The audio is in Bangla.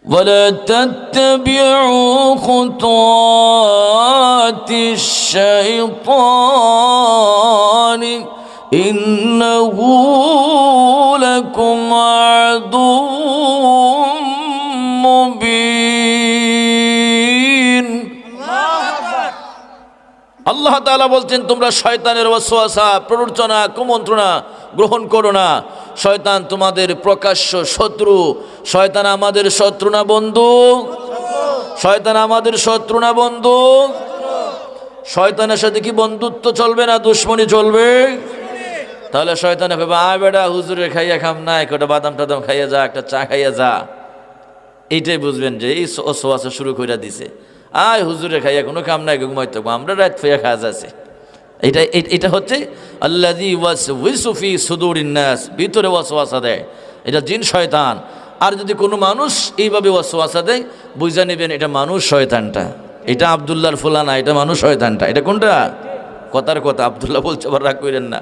ولا تتبعوا خطوات الشيطان إنه لكم عدو মুবিন। আল্লাহ তাআলা বলছেন তোমরা শয়তানের ওয়াসওয়াসা, প্ররোচনা, কুমন্ত্রণা গ্রহণ করো না। শয়তান তোমাদের প্রকাশ্য শত্রু। শয়তান আমাদের শত্রু না বন্ধু? শয়তান আমাদের শত্রু না বন্ধু? শয়তানের সাথে কি বন্ধুত্ব চলবে না দুশ্মনী চলবে? তাহলে শয়তানে কইবে আয় বেটা হুজুরে খাইয়া খাম না, একটা বাদাম টাদাম খাইয়া যা, একটা চা খাইয়া যা। এইটাই বুঝবেন যে এই ওয়াসওয়াসা শুরু কইরা দিছে। আয় হুজুরে খাইয়া কোনো কাম নাই, ঘুমাইতে আমরা রাত ফেয়া খাওয়া যাচ্ছে। এটা হচ্ছে আল্লাযী ওয়াসওয়াসু ফি সুদুরিন নাস, ভিতরে ওয়াসওয়াসা দেয়, এটা জিন শয়তান। আর যদি কোনো মানুষ এইভাবে ওয়াসওয়াসা দেয় বুঝা নেবেন এটা মানুষ শয়তানটা, এটা আব্দুল্লাহর ফুলানা, এটা মানুষ শয়তানটা। এটা কোনটা? কথার কথা আব্দুল্লাহ বলছে, আবার রাগ করেন না।